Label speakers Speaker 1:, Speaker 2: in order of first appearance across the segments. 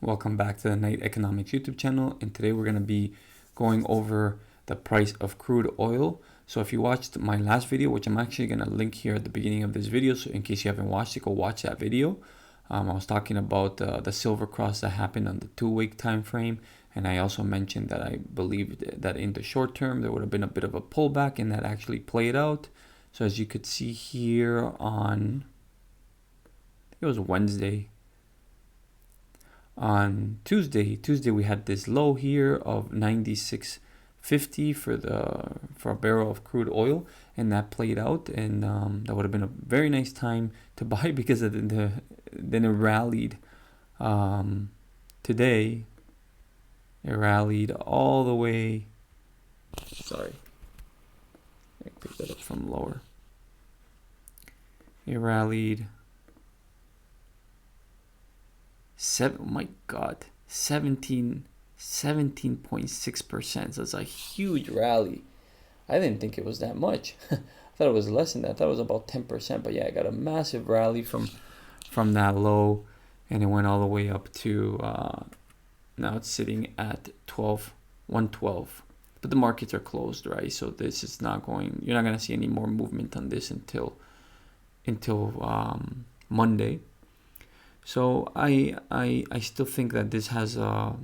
Speaker 1: Welcome back to the NITE Economics YouTube channel, and today we're going to be going over the price of crude oil. So if you watched my last video, which I'm actually going to link here at the beginning of this video, so in case you haven't watched it, go watch that video. I was talking about the silver cross that happened on the 2-week time frame, and I also mentioned that I believed that in the short term there would have been a bit of a pullback, and that actually played out. So as you could see here on, I think it was Wednesday. On Tuesday we had this low here of 96.50 for a barrel of crude oil, and that played out, and that would have been a very nice time to buy because then it rallied. Today it rallied all the way. Sorry, I picked that up from lower. It rallied. Oh my God, 17.6%. So it's a huge rally. I didn't think it was that much. I thought it was less than that. I thought it was about 10%. But yeah, I got a massive rally from that low, and it went all the way up to now it's sitting at 112. But the markets are closed, right? So this is not going. You're not gonna see any more movement on this until Monday. So I still think that this has a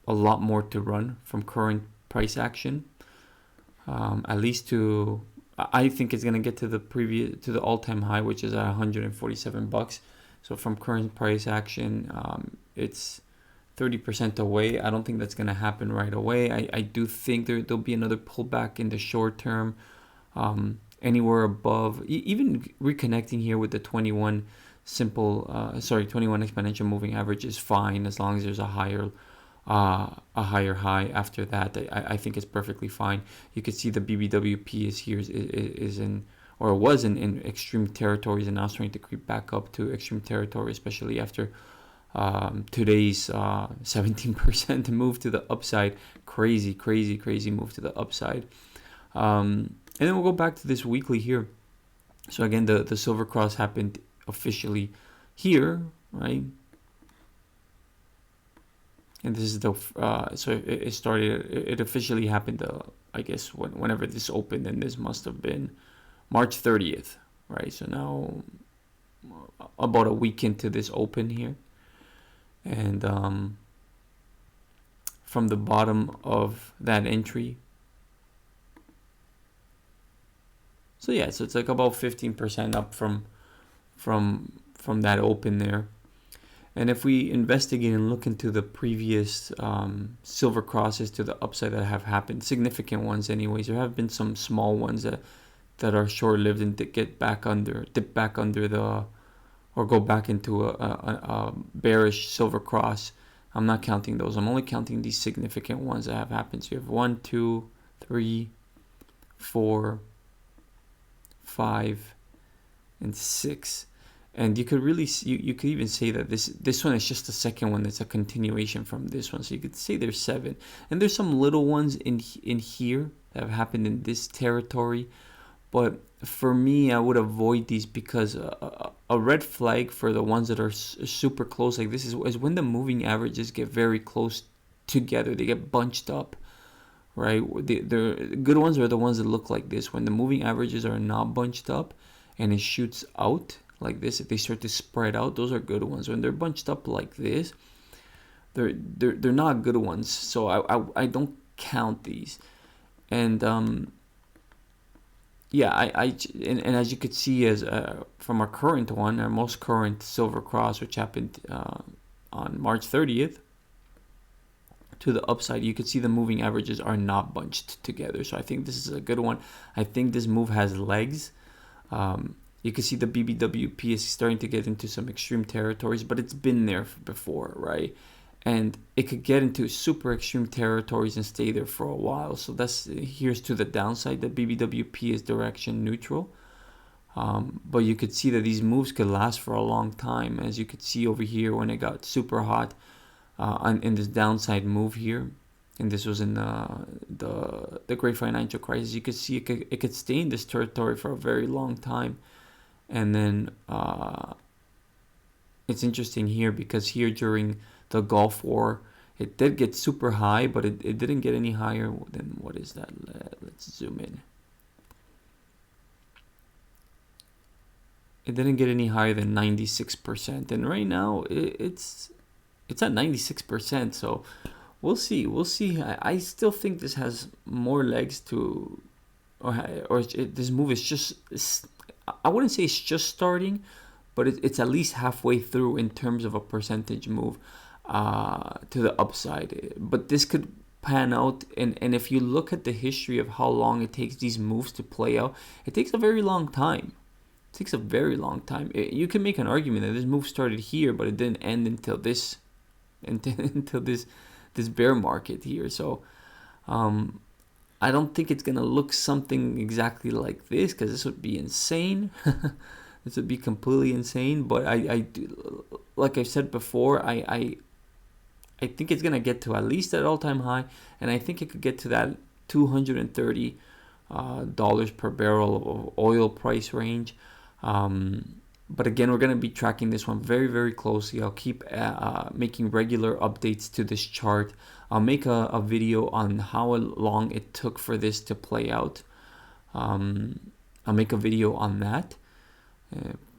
Speaker 1: lot more to run from current price action. At least I think it's gonna get to the all-time high, which is at $147. So from current price action, it's 30% away. I don't think that's gonna happen right away. I do think there'll be another pullback in the short term, anywhere above, even reconnecting here with the 21 exponential moving average is fine, as long as there's a higher high after that. I think it's perfectly fine. You could see the BBWP is in, or was in extreme territories, and now starting to creep back up to extreme territory, especially after today's 17% move to the upside. Crazy move to the upside. And then we'll go back to this weekly here. So again, the silver cross happened officially here, right? And this is the it officially happened, I guess whenever this opened, and this must have been March 30th, right? So now about a week into this open here, and from the bottom of that entry, so yeah, so it's like about 15% up from that open there. And if we investigate and look into the previous silver crosses to the upside that have happened, significant ones anyways, there have been some small ones that are short-lived and dip back under or go back into a bearish silver cross. I'm not counting those. I'm only counting these significant ones that have happened. So you have 1, 2, 3, 4, 5, and 6. And you could really you could even say that this one is just the second one that's a continuation from this one. So you could say there's 7, and there's some little ones in here that have happened in this territory. But for me, I would avoid these, because a red flag for the ones that are super close like this is when the moving averages get very close together. They get bunched up, right? The good ones are the ones that look like this. When the moving averages are not bunched up and it shoots out like this, if they start to spread out, those are good ones. When they're bunched up like this, they're not good ones. So I don't count these. And yeah, and as you could see, as from our current one, our most current silver cross, which happened on March 30th, to the upside, you could see the moving averages are not bunched together. So I think this is a good one. I think this move has legs. You can see the BBWP is starting to get into some extreme territories, but it's been there before, right? And it could get into super extreme territories and stay there for a while. So here's to the downside. The BBWP is direction neutral. But you could see that these moves could last for a long time. As you could see over here, when it got super hot in this downside move here, and this was in the great financial crisis, you could see it could stay in this territory for a very long time. And then it's interesting here because here during the Gulf War. It did get super high, but it didn't get any higher than, what is that? Let's zoom in. It didn't get any higher than 96%, and right now it's at 96%. So we'll see. I still think this has more legs to, this move is just, I wouldn't say it's just starting, but it's at least halfway through in terms of a percentage move to the upside. But this could pan out, and if you look at the history of how long it takes these moves to play out, it takes a very long time. It takes a very long time. You can make an argument that this move started here, but it didn't end until this bear market here. So I don't think it's gonna look something exactly like this, because this would be insane. This would be completely insane. But I do, like I said before, I think it's gonna get to at least that all-time high, and I think it could get to that $230 per barrel of oil price range. But again, we're going to be tracking this one very, very closely. I'll keep making regular updates to this chart. I'll make a video on how long it took for this to play out. I'll make a video on that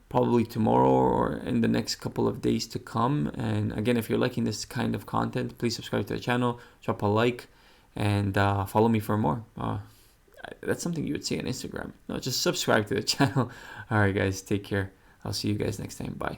Speaker 1: probably tomorrow or in the next couple of days to come. And again, if you're liking this kind of content, please subscribe to the channel, drop a like, and follow me for more. That's something you would say on Instagram. No, just subscribe to the channel. All right, guys, take care. I'll see you guys next time. Bye.